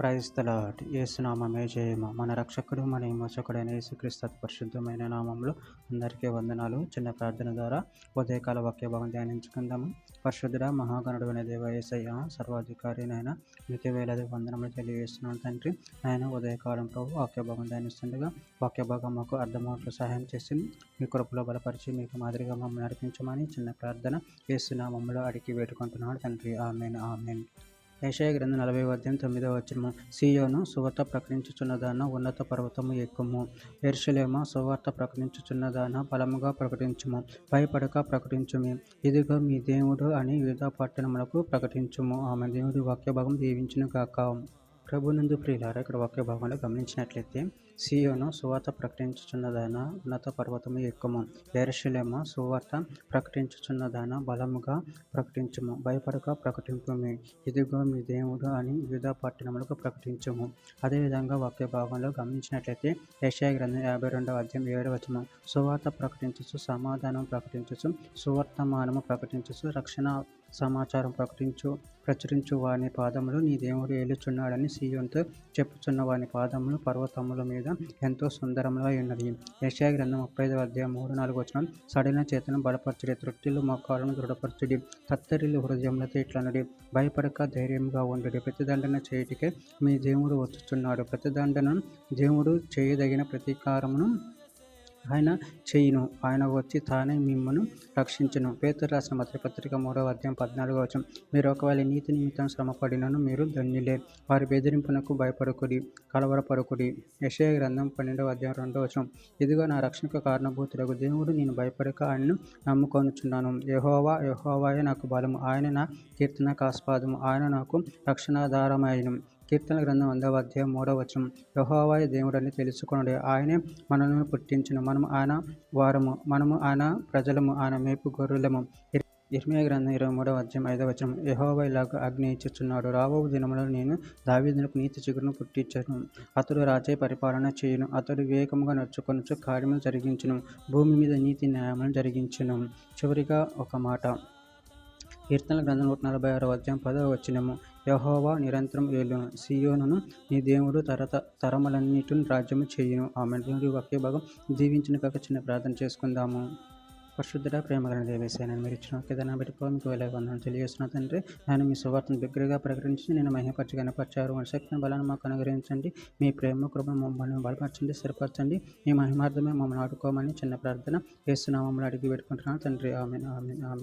Praise the lord. యేసునామమే జయము. మన రక్షకుడు మన విమోచకుడైన యేసుక్రీస్తు పరిశుద్ధమైన నామంలో అందరికీ వందనాలు. చిన్న ప్రార్థన ద్వారా ఉదయకాల వాక్య భాగం ధ్యానించుకుందాము. పరిశుద్ధుడ మహాగణుడు అనే దేవ యేసయ్య, సర్వాధికారి నాయన, మీకు వేలాది వందనములు తెలియజేస్తున్నాను తండ్రి. ఆయన ఉదయకాలం ప్రభు వాక్య భాగం ధ్యానిస్తుండగా వాక్య భాగం మాకు అర్థమవుట్లు సహాయం చేసి మీ కృపలో బలపరిచి మీకు మాదిరిగా మమ్మల్ని నడిపించమని చిన్న ప్రార్థన యేసునామములో అడిగి వేడుకుంటున్నాడు తండ్రి. ఆమేన్ ఆమేన్. యెషయా గ్రంథం 40:9 సీయోను సువార్త ప్రకటించుచున్నదాన ఉన్నత పర్వతము ఎక్కుము. యెరూషలేము సువార్త ప్రకటించుచున్నదాన బలముగా ప్రకటించుము. భయపడక ప్రకటించుమి. ఇదిగో మీ దేవుడు అని యూదా పట్టణములకు ప్రకటించుము. ఆమె దేవుడి వాక్య భాగం దీవించును గాక. ప్రభునందు ప్రియులారా, ఇక్కడ వాక్య భాగంలో గమనించినట్లయితే సీయోను సువార్త ప్రకటించుచున్నదాన ఉన్నత పర్వతము ఎక్కుము. యెరూషలేము సువార్త ప్రకటించుచున్నదాన బలముగా ప్రకటించుము. భయపడక ప్రకటింపుమి. ఇదిగో మీ దేవుడు అని యూదా పట్టణములకు ప్రకటించుము. అదేవిధంగా వాక్య భాగంలో గమనించినట్లయితే యెషయా గ్రంథం 52:7 సువార్త ప్రకటించుచు, సమాధానం ప్రకటించుచు, సువర్తమానము ప్రకటించుచు, రక్షణ సమాచారం ప్రచురించు వాని పాదములు నీ దేవుడు ఏలుచున్నాడని సీయోనుతో చెప్పుచున్న వాని పాదములు పర్వతముల మీద ఎంతో సుందరముగా ఉన్నది. యెషయా గ్రంథం 35:3-4 సడిన చేతను బలపరచుడి, త్రొట్టిల్లు మోకాళ్ళను దృఢపరచుడి, తత్తరిల్లు హృదయములతో ఇట్లనుడి, భయపడక ధైర్యముగా ఉండుడి. ప్రతిదండన చేయుటకే మీ దేవుడు వచ్చుచున్నాడు. ప్రతిదండన దేవుడు చేయదగిన ప్రతీకారమును ఆయన చేయును. ఆయన వచ్చి తానే మిమ్మను రక్షించును. పేతురు రాసిన మొదటి పత్రిక 3:14 మీరు ఒకవేళ నీతి నిమిత్తం శ్రమపడినను మీరు ధన్యులే. వారి బెదిరింపునకు భయపడకుడి, కలవరపడకుడి. యెషయా గ్రంథం 12:2 ఇదిగో నా రక్షణకు కారణభూతుడగు దేవుడు, నేను భయపడక ఆయనను నమ్ముకొనుచున్నాను. యెహోవా యెహోవాయే నాకు బలము, ఆయన నా కీర్తనకాస్పదము, ఆయన నాకు రక్షణాధారమైనను. కీర్తన గ్రంథం 100:3 యెహోవాయే దేవుడని తెలుసుకొనుడి, ఆయనే మనలను పుట్టించును. మనము ఆయన వారము, మనము ఆయన ప్రజలము, ఆయన మేపు గొర్రెలము. ఇర్మీయా గ్రంథం 23:5 యెహోవా ఇలాగ ఆజ్ఞయించుచున్నాడు, రాబో దినములలో నేను దావీదునకు నీతి చిగురును పుట్టించును. అతడు రాజై పరిపాలన చేయును. అతడు వివేకముగా నడుచుకొనుచు కార్యములు జరిగించును. భూమి మీద నీతి న్యాయములను జరిగించును. చివరిగా ఒక మాట, కీర్తన గ్రంథం 146:10 యెహోవా నిరంతరం ఏలును. సీయోనును నీ దేవుడు తరములన్నిటిని రాజ్యము చేయును. ఆమె దేవుడి వాక్య భాగం దీవించిన కాక చిన్న ప్రార్థన చేసుకుందాము. పరిశుద్ధుడ ప్రేమగల దేవేశాను, మీరు ఇచ్చిన వాక్యదాన్ని బట్టి మీకు వేలాది వందనాలు తెలియజేస్తున్న తండ్రి. నేను మీ సువార్తను బిగ్గరగా ప్రకటించి నేను మహిమపరిచి కనపరిచారు. మన శక్తిని బలాన్ని మాకు అనుగ్రహించండి. మీ ప్రేమ కృపను మమ్మల్ని బలపరచండి, స్థిరపరచండి. మీ మహిమార్థమే మమ్మల్ని ఆడుకోమని చిన్న ప్రార్థన యేసు నామములో అడిగి పెట్టుకుంటున్నాను తండ్రి. ఆమేన్ ఆమేన్ ఆమేన్.